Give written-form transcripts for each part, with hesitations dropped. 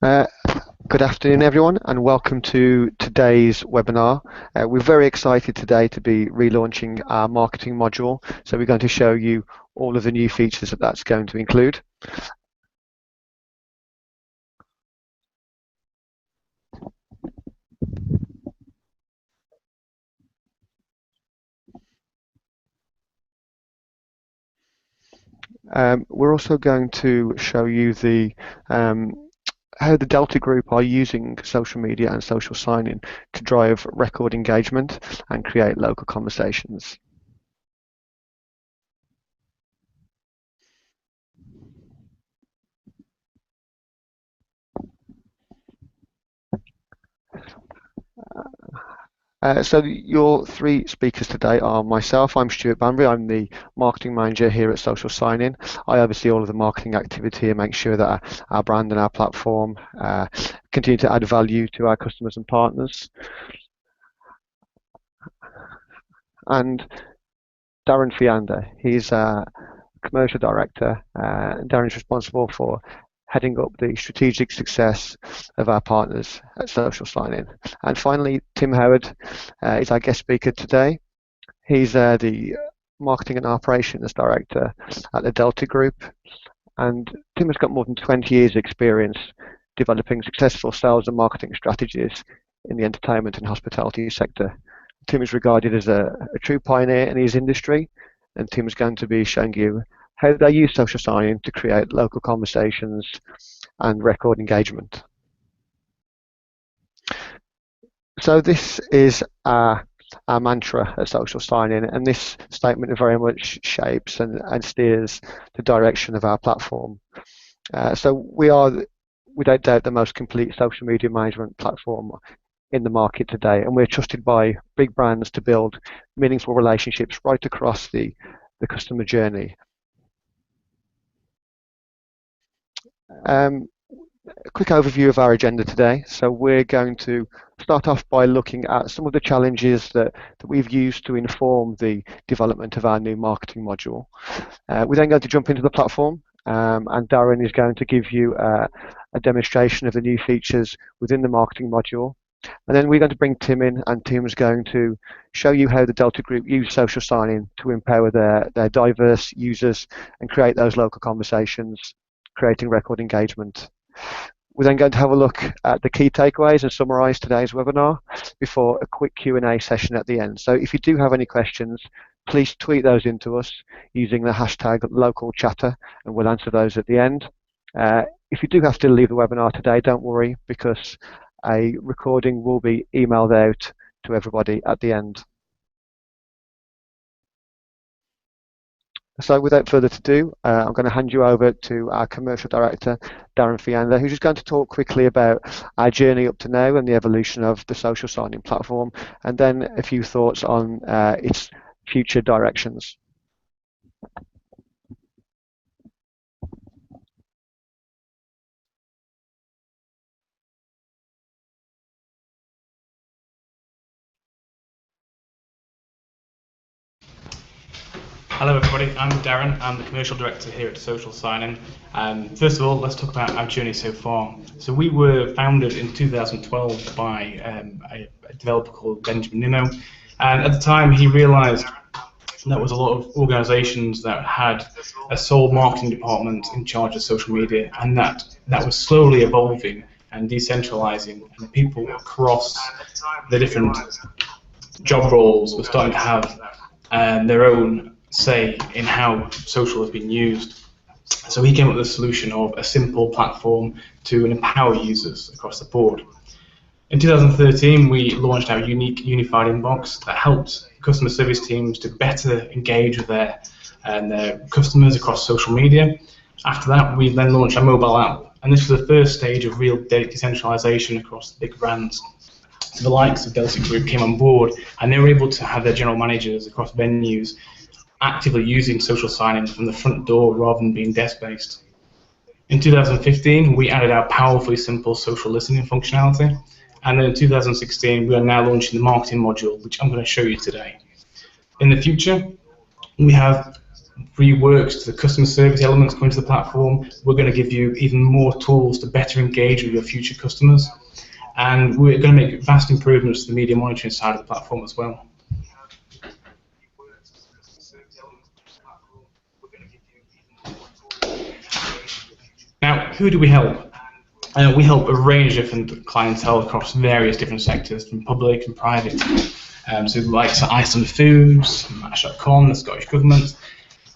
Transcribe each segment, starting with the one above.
Uh, Good afternoon, everyone, and welcome to today's webinar. We're very excited today to be relaunching our marketing module. So we're going to show you all of the new features that that's going to include. We're also going to show you how the Delta Group are using social media and social sign-in to drive record engagement and create local conversations. So your three speakers today are myself. I'm Stuart Banbury. I'm the marketing manager here at SocialSignIn. I oversee all of the marketing activity and make sure that our brand and our platform continue to add value to our customers and partners. And Darren Fiander, he's a commercial director. Darren's responsible for heading up the strategic success of our partners at SocialSignIn. And finally, Tim Howard is our guest speaker today. He's the Marketing and Operations Director at the Delta Group. And Tim has got more than 20 years experience developing successful sales and marketing strategies in the entertainment and hospitality sector. Tim is regarded as a true pioneer in his industry, and Tim is going to be showing you how they use social sign-in to create local conversations and record engagement. So this is our mantra at Social Sign-In, and this statement very much shapes and steers the direction of our platform. So we are, without doubt, the most complete social media management platform in the market today, and we're trusted by big brands to build meaningful relationships right across the customer journey. A quick overview of our agenda today. So we're going to start off by looking at some of the challenges that we've used to inform the development of our new marketing module. We're then going to jump into the platform, and Darren is going to give you a demonstration of the new features within the marketing module. And then we're going to bring Tim in, and Tim's going to show you how the Delta Group use social sign-in to empower their diverse users and create those local conversations, creating record engagement. We're then going to have a look at the key takeaways and summarise today's webinar before a quick Q&A session at the end. So if you do have any questions, please tweet those into us using the hashtag #localchatter, and we'll answer those at the end. If you do have to leave the webinar today, don't worry, because a recording will be emailed out to everybody at the end. So without further ado, I'm going to hand you over to our Commercial Director, Darren Fiander, who's just going to talk quickly about our journey up to now and the evolution of the social sign-in platform, and then a few thoughts on its future directions. Hello everybody, I'm Darren. I'm the Commercial Director here at SocialSignIn. First of all, let's talk about our journey so far. So we were founded in 2012 by a developer called Benjamin Nimmo, and at the time he realised there was a lot of organisations that had a sole marketing department in charge of social media, and that was slowly evolving and decentralising, and the people across the different job roles were starting to have their own say in how social has been used. So he came up with the solution of a simple platform to empower users across the board. In 2013, we launched our unique unified inbox that helped customer service teams to better engage with their customers across social media. After that, we then launched our mobile app, and this was the first stage of real decentralization across the big brands. So the likes of Delta Group came on board, and they were able to have their general managers across venues actively using social sign-in from the front door rather than being desk-based. In 2015, we added our powerfully simple social listening functionality, and then in 2016, we are now launching the marketing module, which I'm going to show you today. In the future, we have reworked the customer service elements coming to the platform. We're going to give you even more tools to better engage with your future customers. And we're going to make vast improvements to the media monitoring side of the platform as well. Now, who do we help? We help a range of different clientele across various different sectors, from public and private. So like Iceland Foods, Match.com, the Scottish Government.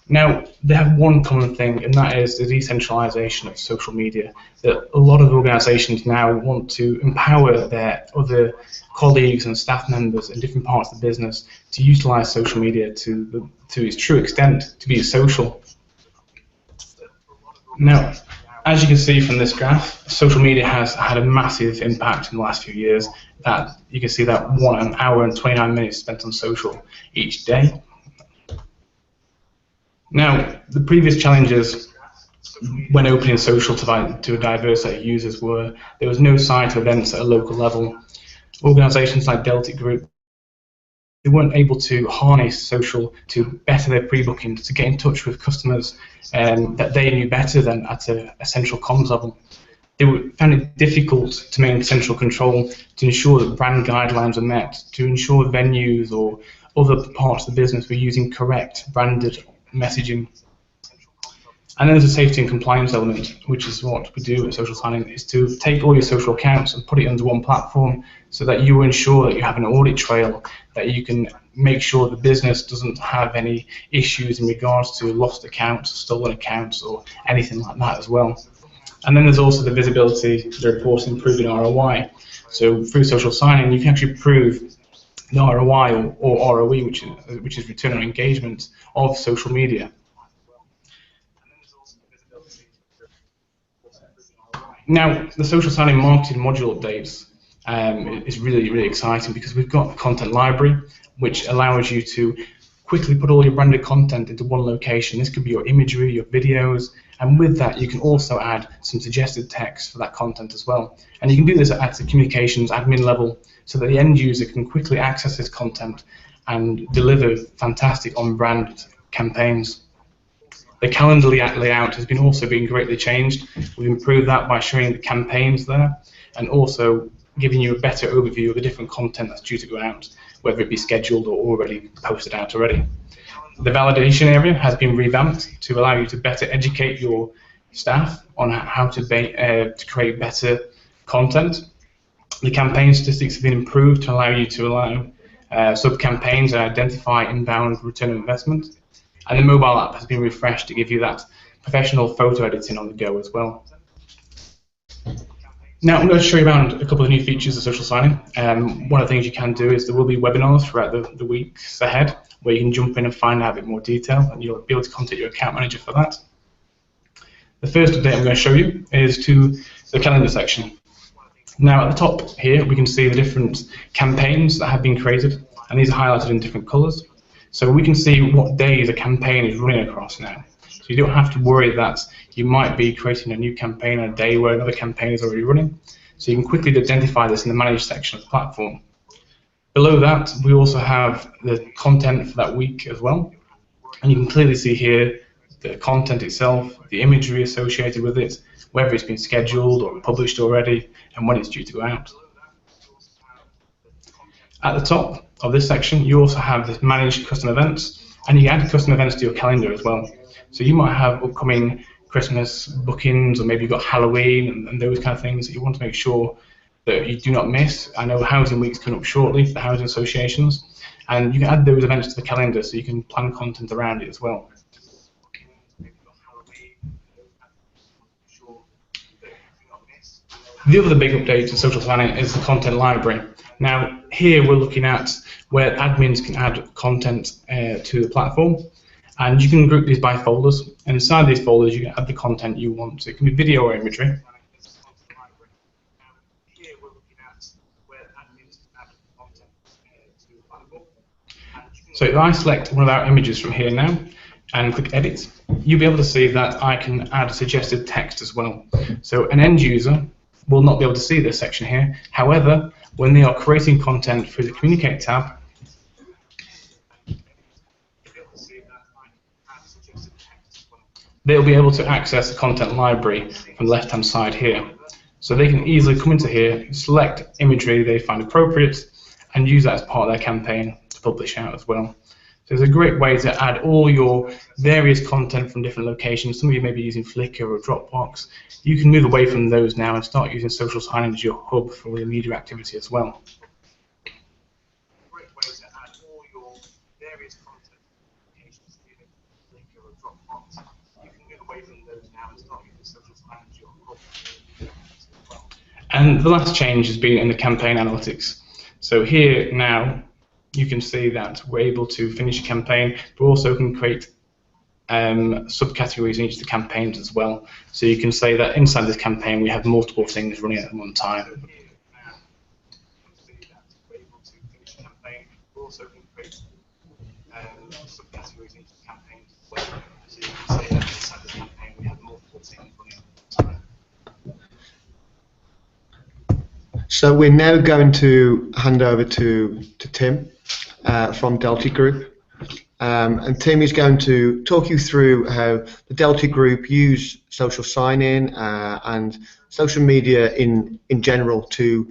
Now, they have one common thing, and that is the decentralisation of social media. That a lot of organisations now want to empower their other colleagues and staff members in different parts of the business to utilise social media to its true extent, to be social. Now, as you can see from this graph, social media has had a massive impact in the last few years. That you can see that 1 hour and 29 minutes spent on social each day. Now, the previous challenges when opening social to a diverse set of users were there was no site events at a local level. Organisations like Delta Group, they weren't able to harness social to better their pre-booking, to get in touch with customers that they knew better than at a central comms level. They found it difficult to maintain central control to ensure that brand guidelines were met, to ensure venues or other parts of the business were using correct branded messaging. And then there's a safety and compliance element, which is what we do at SocialSignIn, is to take all your social accounts and put it under one platform so that you ensure that you have an audit trail, that you can make sure the business doesn't have any issues in regards to lost accounts, stolen accounts, or anything like that as well. And then there's also the visibility, the reporting, improving ROI. So through SocialSignIn, you can actually prove the ROI or ROE, which is return on engagement of social media. Now, the SocialSignIn marketing module updates is really, really exciting because we've got a content library which allows you to quickly put all your branded content into one location. This could be your imagery, your videos, and with that you can also add some suggested text for that content as well. And you can do this at the communications admin level so that the end user can quickly access this content and deliver fantastic on-brand campaigns. The calendar layout has also been greatly changed. We've improved that by showing the campaigns there and also giving you a better overview of the different content that's due to go out, whether it be scheduled or already posted out already. The validation area has been revamped to allow you to better educate your staff on how to create better content. The campaign statistics have been improved to allow you to allow sub-campaigns and identify inbound return on investment. And the mobile app has been refreshed to give you that professional photo editing on the go as well. Now I'm going to show you around a couple of new features of SocialSignIn. One of the things you can do is there will be webinars throughout the weeks ahead where you can jump in and find out a bit more detail, and you'll be able to contact your account manager for that. The first update I'm going to show you is to the calendar section. Now at the top here we can see the different campaigns that have been created, and these are highlighted in different colours. So we can see what days a campaign is running across now. So you don't have to worry that you might be creating a new campaign on a day where another campaign is already running. So you can quickly identify this in the manage section of the platform. Below that, we also have the content for that week as well. And you can clearly see here the content itself, the imagery associated with it, whether it's been scheduled or published already, and when it's due to go out. At the top of this section, you also have the managed custom events, and you can add custom events to your calendar as well. So you might have upcoming Christmas bookings, or maybe you've got Halloween and those kind of things that you want to make sure that you do not miss. I know Housing Week's coming up shortly for the housing associations, and you can add those events to the calendar so you can plan content around it as well. The other big update to SocialSignIn is the content library. Now, here we're looking at where admins can add content to the platform, and you can group these by folders. And inside these folders, you can add the content you want. So it can be video or imagery. So if I select one of our images from here now and click Edit, you'll be able to see that I can add suggested text as well. So an end user will not be able to see this section here. However, when they are creating content through the Communicate tab, they'll be able to access the content library from the left-hand side here. So they can easily come into here, select imagery they find appropriate, and use that as part of their campaign to publish out as well. So it's a great way to add all your various content from different locations. Some of you may be using Flickr or Dropbox. You can move away from those now and start using SocialSignIn as your hub for your media activity as well. Great way to add all your various content locations using Flickr or Dropbox. You can move away from those now and start using SocialSignIn as your hub for your media activity as well. And the last change has been in the campaign analytics. So here now, you can see that we're able to finish a campaign, but also can create subcategories in each of the campaigns as well. So you can say that inside this campaign we have multiple things running at one time. So we're now going to hand over to Tim from Delta Group. And Tim is going to talk you through how the Delta Group use SocialSignIn and social media in general to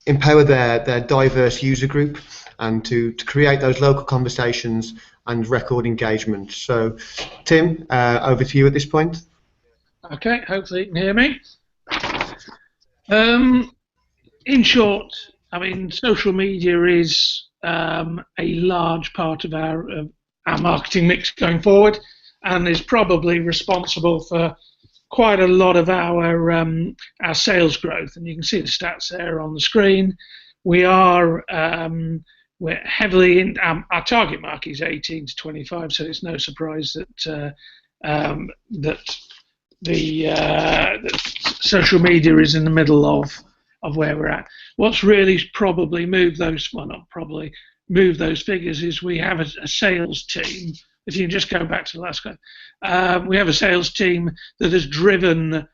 empower their diverse user group and to create those local conversations and record engagement. So Tim, over to you at this point. Okay, hopefully you can hear me. In short, I mean, social media is a large part of our marketing mix going forward, and is probably responsible for quite a lot of our sales growth. And you can see the stats there on the screen. We're heavily in our target market is 18 to 25, so it's no surprise that that social media is in the middle of where we're at. What's really probably moved those, well, not probably, moved those figures is we have a sales team. If you can just go back to the last one, we have a sales team that has driven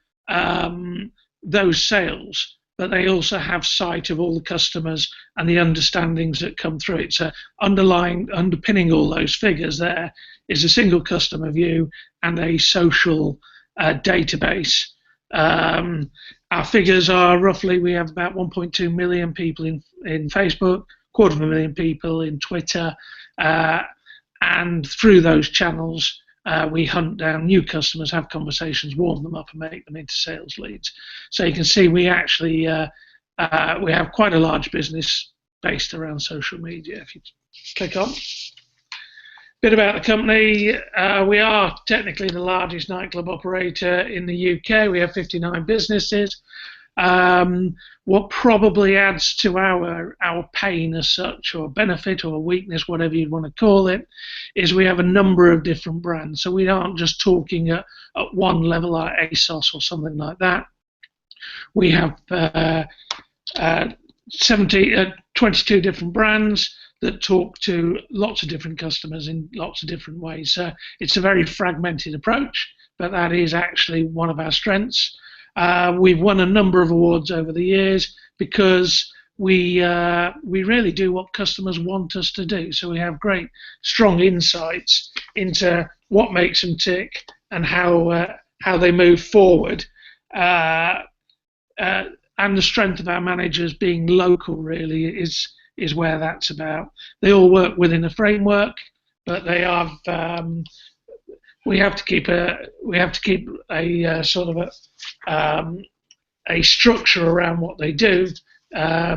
those sales, but they also have sight of all the customers and the understandings that come through it. So underpinning all those figures there is a single customer view and a social database. Our figures are roughly, we have about 1.2 million people in Facebook, 250,000 people in Twitter, and through those channels we hunt down new customers, have conversations, warm them up and make them into sales leads. So you can see we actually we have quite a large business based around social media. If you click on. Bit about the company. We are technically the largest nightclub operator in the UK. We have 59 businesses. What probably adds to our pain as such, or benefit or weakness, whatever you'd want to call it, is we have a number of different brands. So we aren't just talking at one level like ASOS or something like that. We have 22 different brands that talk to lots of different customers in lots of different ways. So it's a very fragmented approach, but that is actually one of our strengths. We've won a number of awards over the years because we really do what customers want us to do. So we have great, strong insights into what makes them tick and how they move forward. And the strength of our managers being local really is where that's about. They all work within a framework, but they are. We have to keep a sort of a structure around what they do,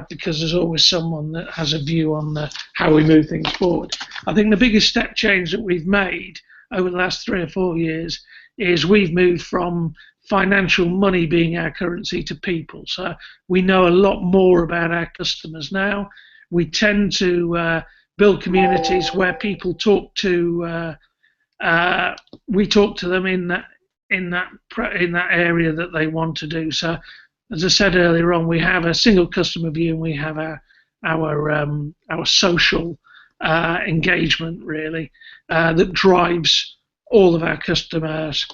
because there's always someone that has a view on how we move things forward. I think the biggest step change that we've made over the last 3 or 4 years is we've moved from financial money being our currency to people. So we know a lot more about our customers now. We tend to build communities where people talk to. We talk to them in that area that they want to do. So, as I said earlier on, we have a single customer view, and we have our social engagement really that drives all of our customers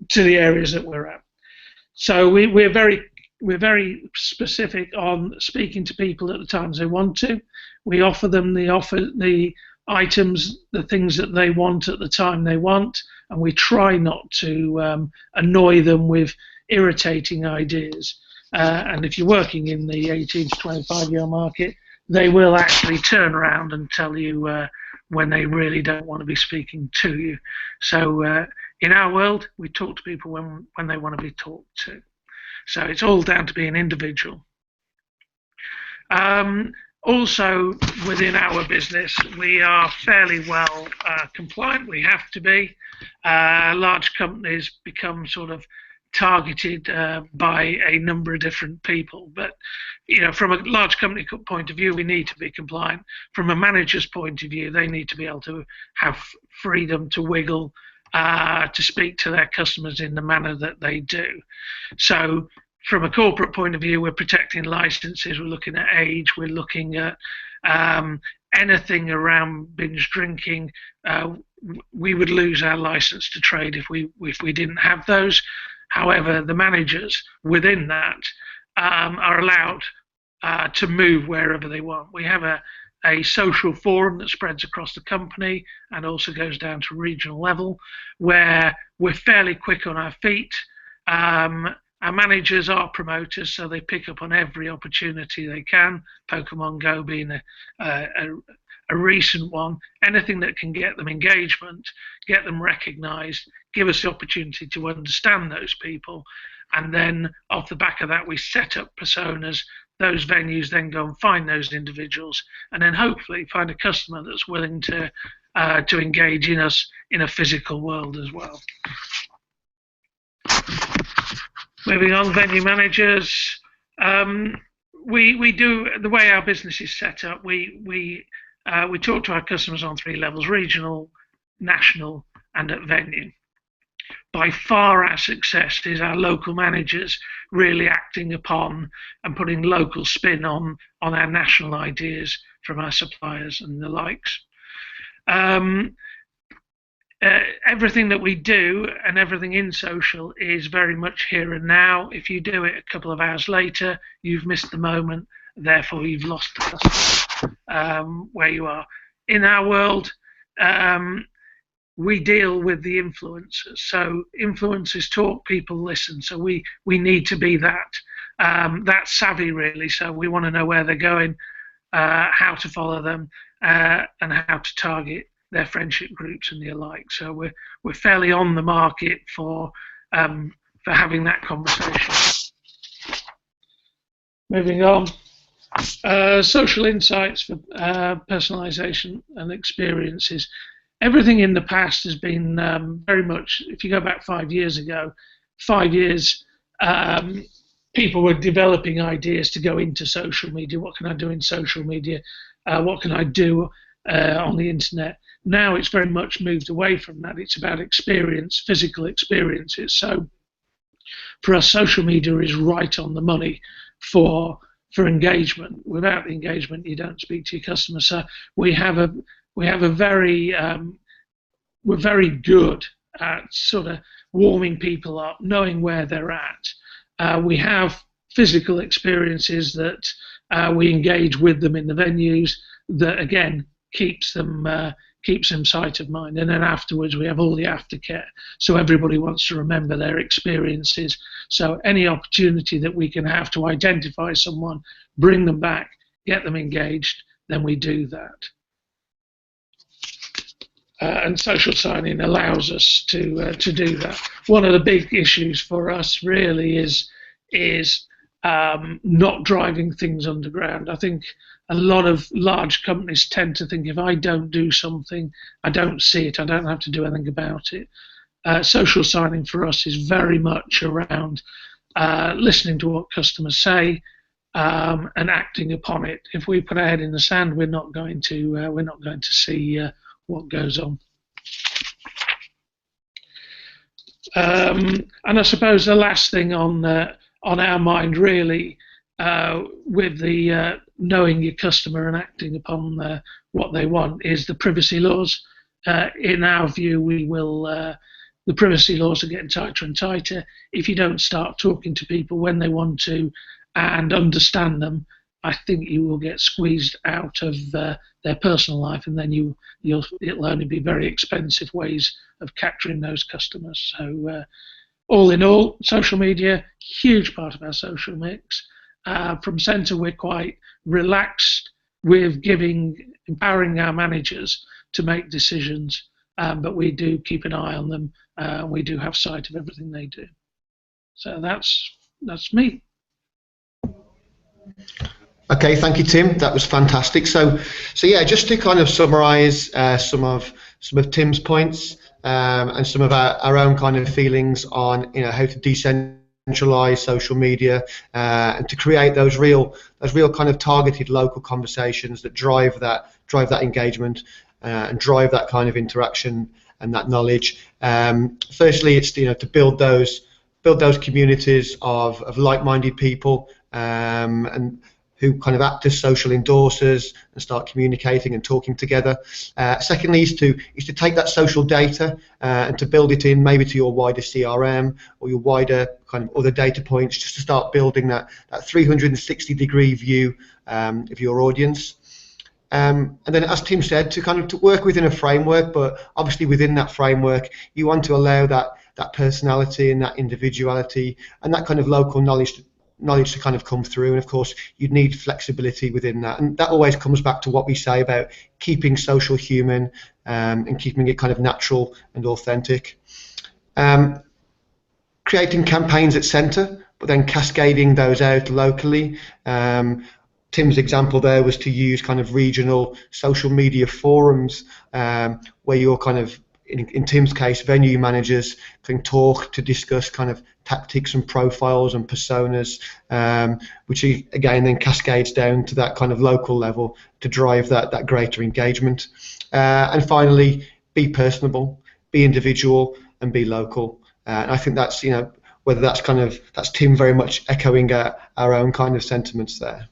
to the areas that we're at. So we're very specific on speaking to people at the times they want to. We offer them the items, the things that they want at the time they want, and we try not to annoy them with irritating ideas. And if you're working in the 18 to 25-year market, they will actually turn around and tell you when they really don't want to be speaking to you. So in our world, we talk to people when they want to be talked to. So it's all down to being individual. Also, within our business, we are fairly well compliant. We have to be. Large companies become sort of targeted by a number of different people. But from a large company point of view, we need to be compliant. From a manager's point of view, they need to be able to have freedom to wiggle, to speak to their customers in the manner that they do. So from a corporate point of view, we're protecting licenses, we're looking at age, we're looking at anything around binge drinking. We would lose our license to trade if we didn't have those. However, the managers within that are allowed to move wherever they want. We have a social forum that spreads across the company and also goes down to regional level, where we're fairly quick on our feet. Our managers are promoters, so they pick up on every opportunity they can, Pokemon Go being a recent one. Anything that can get them engagement, get them recognised, give us the opportunity to understand those people, and then off the back of that we set up personas. Those venues then go and find those individuals, and then hopefully find a customer that's willing to engage in us in a physical world as well. Moving on, venue managers. We do, the way our business is set up, we talk to our customers on 3 levels: regional, national, and at venue. By far our success is our local managers really acting upon and putting local spin on our national ideas from our suppliers and the likes. Everything that we do and everything in social is very much here and now. If you do it a couple of hours later, you've missed the moment, therefore you've lost the customer where you are. In our world, we deal with the influencers. So influencers talk, people listen. So we need to be that savvy really. So we want to know where they're going, how to follow them, and how to target their friendship groups and the alike. So we're fairly on the market for having that conversation. Moving on, social insights for personalization and experiences. Everything in the past has been very much, if you go back 5 years ago, 5 years, people were developing ideas to go into social media. What can I do in social media? What can I do on the internet? Now it's very much moved away from that. It's about experience, physical experiences. So for us, social media is right on the money for engagement. Without the engagement, you don't speak to your customers. So we have a very we're very good at sort of warming people up, knowing where they're at. We have physical experiences that we engage with them in the venues that again keeps them sight of mind, and then afterwards we have all the aftercare, so everybody wants to remember their experiences. So any opportunity that we can have to identify someone, bring them back, get them engaged, then we do that. And social sign-in allows us to do that. One of the big issues for us really is not driving things underground. I think a lot of large companies tend to think if I don't do something, I don't see it, I don't have to do anything about it. Social signing for us is very much around listening to what customers say and acting upon it. If we put our head in the sand, we're not going to see what goes on. And I suppose the last thing on our mind really, with the knowing your customer and acting upon what they want, is the privacy laws. In our view, the privacy laws are getting tighter and tighter. If you don't start talking to people when they want to and understand them, I think you will get squeezed out of their personal life, and then it'll only be very expensive ways of capturing those customers. So all in all, social media, huge part of our social mix. From centre, we're quite relaxed with empowering our managers to make decisions, but we do keep an eye on them. We do have sight of everything they do. So that's me. Okay, thank you, Tim. That was fantastic. So yeah, just to kind of summarise some of Tim's points and some of our own kind of feelings on how to decentralise social media and to create those real kind of targeted local conversations that drive that engagement and drive that kind of interaction and that knowledge. Firstly, it's to build those communities of like-minded people and who kind of act as social endorsers and start communicating and talking together. Secondly, is to take that social data and to build it in maybe to your wider CRM or your wider kind of other data points, just to start building that 360-degree view of your audience. And then, as Tim said, to work within a framework, but obviously within that framework, you want to allow that personality and that individuality and that kind of local knowledge to kind of come through. And of course, you'd need flexibility within that, and that always comes back to what we say about keeping social human and keeping it kind of natural and authentic. Creating campaigns at centre, but then cascading those out locally. Tim's example there was to use kind of regional social media forums where you're kind of, in Tim's case, venue managers can talk to discuss kind of tactics and profiles and personas, which again then cascades down to that kind of local level to drive that greater engagement. And finally, be personable, be individual, and be local. And I think that's whether that's Tim very much echoing our own kind of sentiments there.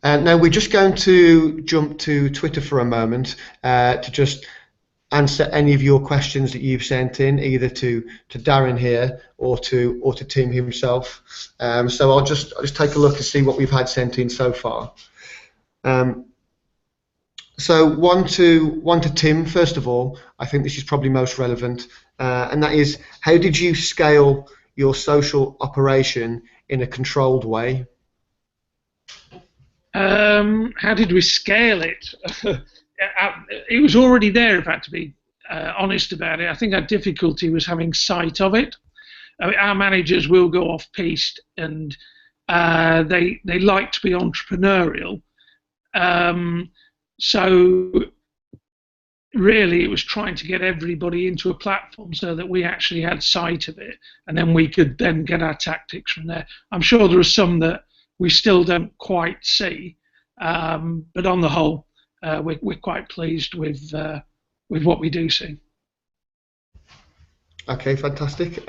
Now we're just going to jump to Twitter for a moment to just answer any of your questions that you've sent in, either to Darren here or to Tim himself. So I'll just take a look and see what we've had sent in so far. So one to Tim first of all. I think this is probably most relevant, and that is, how did you scale your social operation in a controlled way? How did we scale it? It was already there, in fact, to be honest about it. I think our difficulty was having sight of it. Our managers will go off-piste, and they like to be entrepreneurial. So really, it was trying to get everybody into a platform so that we actually had sight of it, and then we could then get our tactics from there. I'm sure there are some that we still don't quite see, but on the whole, we're quite pleased with what we do see. Okay, fantastic.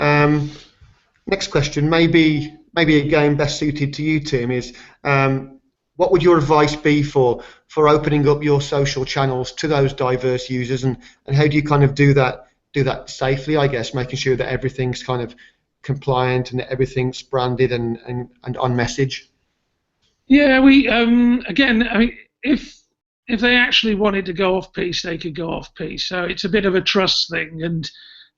Next question, maybe again best suited to you, Tim, is what would your advice be for opening up your social channels to those diverse users, and how do you kind of do that safely, I guess, making sure that everything's kind of compliant and that everything's branded and on message? Yeah, we again, I mean, if they actually wanted to go off-piste, they could go off-piste. So it's a bit of a trust thing, and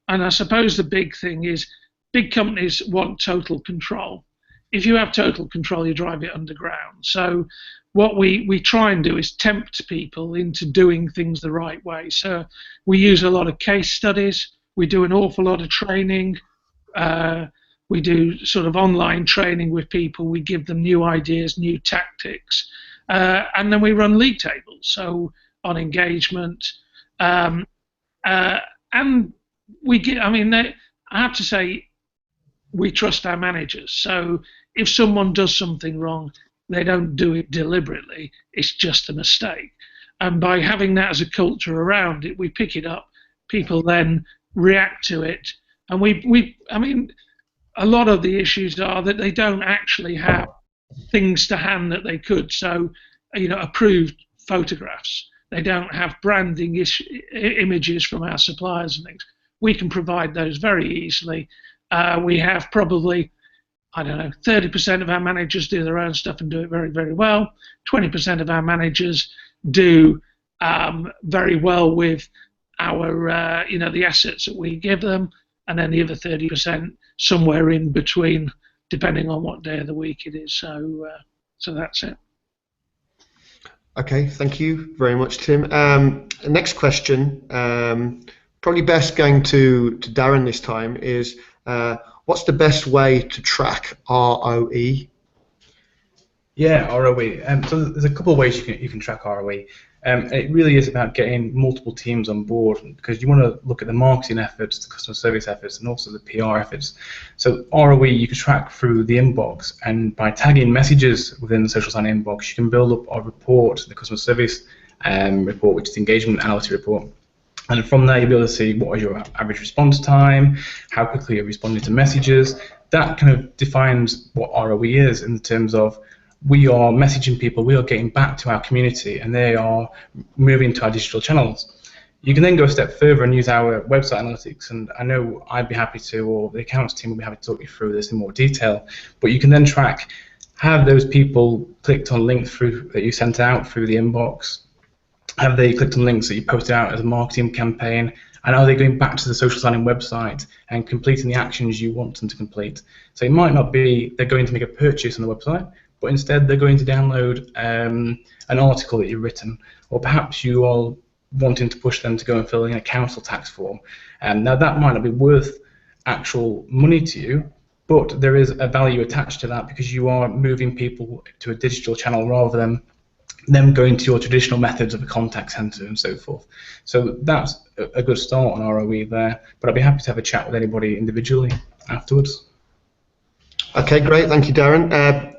I suppose the big thing is big companies want total control. If you have total control, you drive it underground. So what we try and do is tempt people into doing things the right way. So we use a lot of case studies. We do an awful lot of training. We do sort of online training with people. We give them new ideas, new tactics, and then we run league tables. So on engagement, and we get. I mean, I have to say, we trust our managers. So if someone does something wrong, they don't do it deliberately. It's just a mistake. And by having that as a culture around it, we pick it up. People then react to it, and I mean, a lot of the issues are that they don't actually have things to hand that they could. So, approved photographs. They don't have branding images from our suppliers and things. We can provide those very easily. We have probably, I don't know, 30% of our managers do their own stuff and do it very, very well. 20% of our managers do very well with our, the assets that we give them, and then the other 30% somewhere in between, depending on what day of the week it is. So that's it. Okay, thank you very much, Tim. Next question, probably best going to Darren this time, is what's the best way to track ROE? Yeah, ROE. So there's a couple of ways you can track ROE. It really is about getting multiple teams on board, because you want to look at the marketing efforts, the customer service efforts, and also the PR efforts. So ROE you can track through the inbox, and by tagging messages within the SocialSignIn inbox, you can build up a report, the customer service report, which is the engagement analysis report. And from there, you'll be able to see what is your average response time, how quickly you're responding to messages. That kind of defines what ROE is, in terms of we are messaging people, we are getting back to our community, and they are moving to our digital channels. You can then go a step further and use our website analytics, and I know I'd be happy to, or the accounts team will be happy to talk you through this in more detail, but you can then track, have those people clicked on links through that you sent out through the inbox, have they clicked on links that you posted out as a marketing campaign, and are they going back to the SocialSignIn website and completing the actions you want them to complete? So it might not be they're going to make a purchase on the website, but instead they're going to download an article that you've written, or perhaps you are wanting to push them to go and fill in a council tax form. Now that might not be worth actual money to you, but there is a value attached to that, because you are moving people to a digital channel rather than them going to your traditional methods of a contact center and so forth. So that's a good start on ROE there, but I'd be happy to have a chat with anybody individually afterwards. Okay, great, thank you, Darren.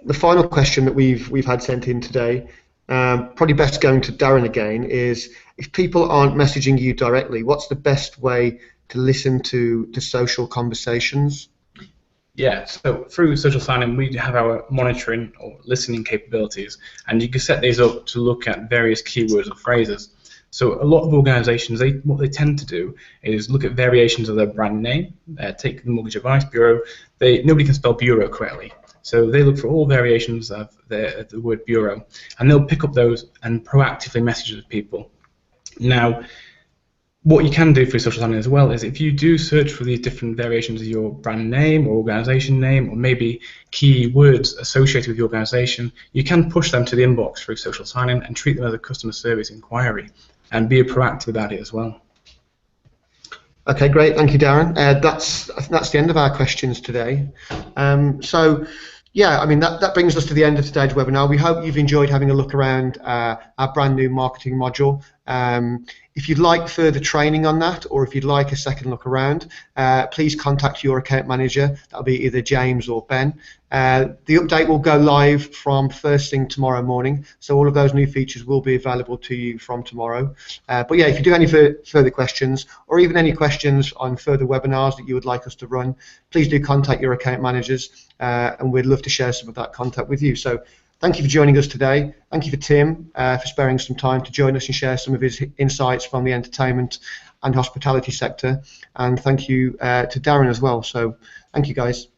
The final question that we've had sent in today, probably best going to Darren again, is if people aren't messaging you directly, what's the best way to listen to social conversations? Yeah, so through SocialSignIn, we have our monitoring or listening capabilities, and you can set these up to look at various keywords or phrases. So a lot of organizations, what they tend to do is look at variations of their brand name. Take the Mortgage Advice Bureau. Nobody can spell bureau correctly, so they look for all variations of the word bureau, and they'll pick up those and proactively message those people. Now, what you can do through SocialSignIn as well is, if you do search for these different variations of your brand name or organization name, or maybe key words associated with your organization, you can push them to the inbox through SocialSignIn and treat them as a customer service inquiry, and be proactive about it as well. Okay, great, thank you, Darren. I think that's the end of our questions today. So yeah, I mean, that brings us to the end of today's webinar. We hope you've enjoyed having a look around our brand new marketing module. If you'd like further training on that, or if you'd like a second look around, please contact your account manager. That'll be either James or Ben. The update will go live from first thing tomorrow morning, so all of those new features will be available to you from tomorrow. But yeah, if you do any further questions, or even any questions on further webinars that you would like us to run, please do contact your account managers, and we'd love to share some of that contact with you. So thank you for joining us today. Thank you for Tim for sparing some time to join us and share some of his insights from the entertainment and hospitality sector. And thank you to Darren as well. So thank you, guys.